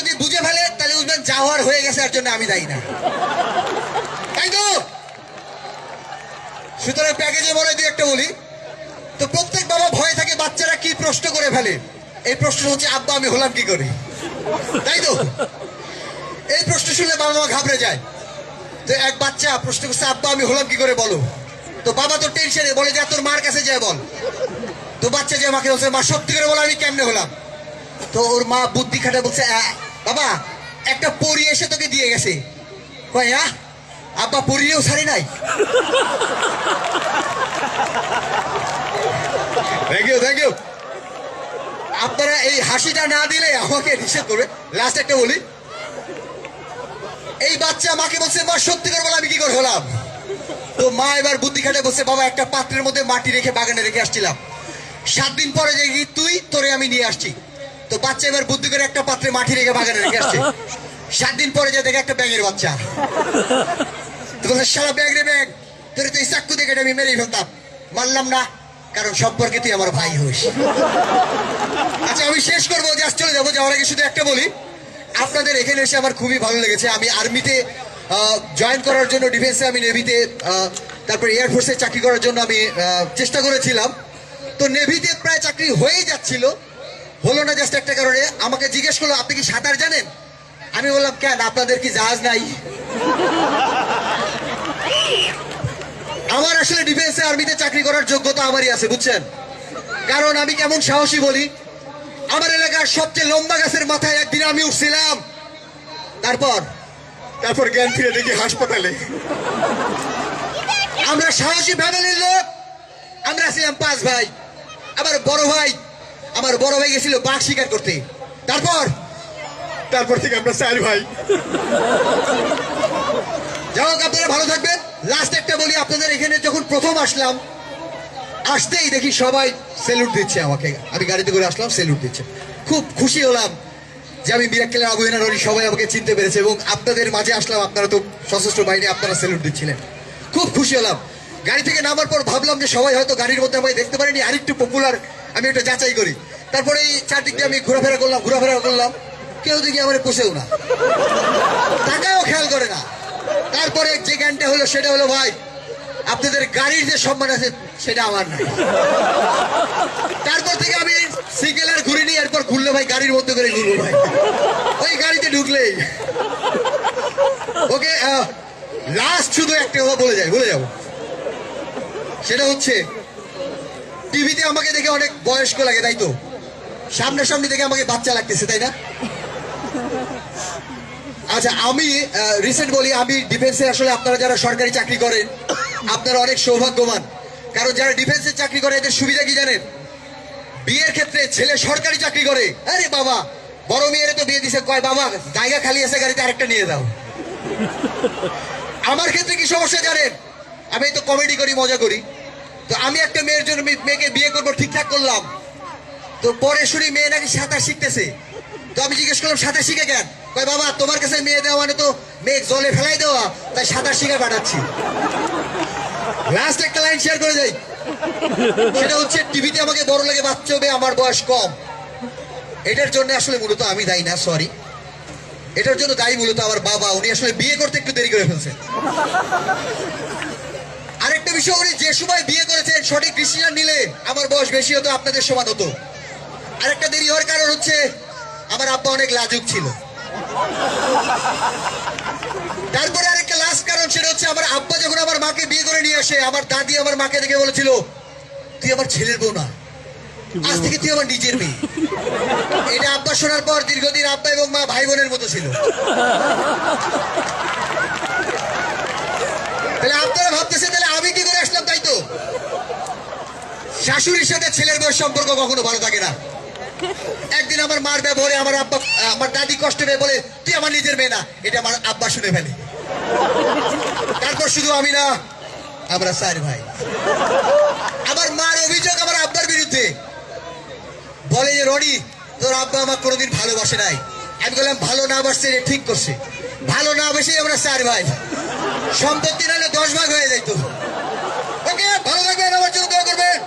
যদি বুঝে ফেলে তাহলে বুঝবেন যা হওয়ার হয়ে গেছে, এর জন্য আমি দায়ী না, তাই তো? সুতরাং প্যাকেজে মনে দিয়ে একটা বলি, তো প্রত্যেক বাবা ভয় থাকে বাচ্চারা কি প্রশ্ন করে ফেলে। এই প্রশ্ন হচ্ছে আব্বা আমি হলাম কি করে, তাই তো? এই প্রশ্ন শুনলে বাবা মা ঘাবড়ে যায়। তো এক বাচ্চা প্রশ্ন করছে আব্বা আমি হলাম কি করে বলো। তো বাবা তো টেনশনে বলে যা তোর মার কাছে যায় বল। তো বাচ্চা যে মাকে বলছে মা সত্যি করে বলো আমি কেমনে হলাম। তো ওর মা বুদ্ধি খাটে বলছে বাবা একটা পরী এসে তোকে দিয়ে গেছে। কয় আব্বা পরীও ছাড়ি নাই। Thank you thank you. আপনারা এই হাসিটা না দিলে আমাকে নিষেধ করবে। লাস্ট একটা বলি, এই বাচ্চা মাকে বলছে মা সত্যি করে বলো আমি কি করে হলাম। তো মা এবার বুদ্ধি খাটে বলছে বাবা একটা পাত্রের মধ্যে মাটি রেখে বাগানে রেখে আসছিলাম, 7 দিন পরে দেখি তুই তোরে আমি নিয়ে আসছি। তো বাচ্চা এবার বুদ্ধি করে একটা পাত্রে মাটি রেখে বাগানে রেখে আসছে, 7 দিন পরে যে দেখে একটা ব্যাঙের বাচ্চা। তো বলছে সারা ব্যাগ রে ব্যাগ, তোরে তো এই চাক্কু দেখে আমি মেরেই ফেলতাম, মারলাম না কারণ সম্পর্কে তুই আমার ভাই হইস। আচ্ছা আমি শেষ করবো, জাস্ট চলে যাবো, যাওয়ার আগে শুধু একটা বলি, আপনাদের এখানে এসে আমার খুবই ভালো লেগেছে। আমি আর্মিতে জয়েন করার জন্য, ডিফেন্সে, আমি নেভিতে, তারপর এয়ারফোর্সে চাকরি করার জন্য আমি চেষ্টা করেছিলাম। তো নেভিতে প্রায় চাকরি হয়েই যাচ্ছিল, হলো না জাস্ট একটা কারণে। আমাকে জিজ্ঞেস করলো আপনি কি সাঁতার জানেন। আমি বললাম কেন আপনাদের কি জাহাজ নাই। আমার আসলে ডিফেন্সে আর্মিতে চাকরি করার যোগ্যতা আমারই আছে বুঝছেন। কারণ আমি কেমন সাহসী বলি, আমার এলাকার সবচেয়ে লম্বা গাছের মাথায় একদিন আমি উঠছিলাম, তারপর জ্ঞান ফিরে দেখি হাসপাতালে। আমরা সাহসী ফ্যামিলির লোক, আমরা ছিলাম 5 ভাই। আমার বড় ভাই গেছিল বাঘ শিকার করতে, তারপর থেকে আমরা 4 ভাই। যাই হোক আপনারা ভালো থাকবেন। লাস্ট একটা বলি, আপনাদের এখানে যখন প্রথম আসলাম, আসতেই দেখি সবাই স্যালুট দিচ্ছে আমাকে। আমি গাড়িতে করে আসলাম, স্যালুট দিচ্ছে, খুব খুশি হলাম যে আমি মিরাক্কেলের আবু হেনা রনি, সবাই আমাকে চিনতে পেরেছে। এবং আপনাদের মাঝে আসলাম, আপনারা তো সশস্ত্র বাহিনী, আপনারা স্যালুট দিচ্ছিলেন, খুব খুশি হলাম। গাড়ি থেকে নামার পর ভাবলাম যে সবাই হয়তো গাড়ির মধ্যে আমাকে দেখতে পারেনি, আরেকটু পপুলার আমি একটা যাচাই করি। তারপরে এই চারদিক দিয়ে আমি ঘোরাফেরা করলাম, কেউ দেখি আমার পোষেও না, টাকাও খেয়াল করে না। তারপরে যে জ্ঞানটা হলো সেটা হলো ভাই আপনাদের গাড়ির যে সম্মান আছে সেটা আমার নাই। তারপর থেকে আমি সিঙ্গেল আর ঘুরিনি, এরপর ঘুরলে ভাই গাড়ির মধ্যে করে ঘুরবো ভাই, ওই গাড়িতে ঢুকলেই। ওকে লাস্ট শুধু একটা কথা বলে যাবো, সেটা হচ্ছে টিভিতে আমাকে দেখে অনেক বয়স্ক লাগে তাই তো, সামনাসামনি দেখে আমাকে বাচ্চা লাগতেছে তাই না। আচ্ছা আমি রিসেন্ট বলি, আমি ডিফেন্সে আসলে আপনারা যারা সরকারি চাকরি করেন আপনারা অনেক সৌভাগ্যবান। কারণ যারা ডিফেন্সে চাকরি করে এদের সুবিধা কি জানেন, বিয়ের ক্ষেত্রে ছেলে সরকারি চাকরি করে, আরে বাবা বড় মেয়েরে তো বিয়ে দিছে, কয় বাবা জায়গা খালি আছে গাড়িতে আরেকটা নিয়ে দাও। আমার ক্ষেত্রে কি সমস্যা জানেন, আমি তো কমেডি করি, মজা করি। তো আমি একটা মেয়ের জন্য মেয়েকে বিয়ে করবো ঠিকঠাক করলাম, তো পরে শুনি মেয়ে নাকি সাঁতার শিখতেছে। তো আমি জিজ্ঞেস করলাম সাঁতার শিখে কেন, কয় বাবা তোমার কাছে মেয়ে দেওয়া মানে তো মেয়ে জলে ফেলাই দেওয়া, তাই সাঁতার শিখে পাঠাচ্ছি। লাস্ট একটা লাইন শেয়ার করে যাই, সেটা হচ্ছে টিভিতে আমাকে বড় লাগে বাচ্চা হবে, আমার বয়স কম। এটার জন্য আসলে মূলত আমি দায়ী না, সরি, এটার জন্য দায়ী মূলত আমার বাবা, উনি আসলে বিয়ে করতে একটু দেরি করে ফেলছেন। আরেকটা বিষয়, উনি যে সময় বিয়ে করেছেন সঠিক ডিসিশন নিলে আমার বয়স বেশি হতো, আপনাদের সমান হতো। আরেকটা দেরি হওয়ার কারণ হচ্ছে আমার আব্বা অনেক লাজুক ছিল। তারপরে আরেকটা লাস্ট কারণ, সেটা হচ্ছে আমার আব্বা যখন আমার মাকে বিয়ে করে নিয়ে আসে, আমার দাদি আমার মাকে দেখে বলেছিল তুই আমার ছেলের বউ না, আজ থেকে তুই আমার নিজের মেয়ে। এটা আব্বা শোনার পর দীর্ঘদিন আব্বা এবং মা ভাই বোনের মতো ছিল। তাহলে আপনারা ভাবতেছেন তাহলে আমি কি করে আসলাম, তাই তো? শাশুড়ির সাথে ছেলের বউয়ের সম্পর্ক কখনো ভালো থাকে না। একদিন আমার মার ব্যবহারে আমার দাদি কষ্ট পেয়ে বলে তুই আমার নিজের মেয়ে না, এটা আমার আব্বা শুনে ফেলে। তারপর শুধু আমি না, আমরা 4 ভাই। আমার মার অভিযোগ আমার আব্বার বিরুদ্ধে, বলে যে রনি তোর আব্বা আমার কোনোদিন ভালোবাসে নাই। আমি বললাম ভালো না বাসছে ঠিক করছে, ভালো না বেশি আমরা 4 ভাই, সম্পত্তি নাহলে 10 ভাগ হয়ে যাইতো। ওকে ভালো থাকবেন, আমার জন্য দোয়া করবেন।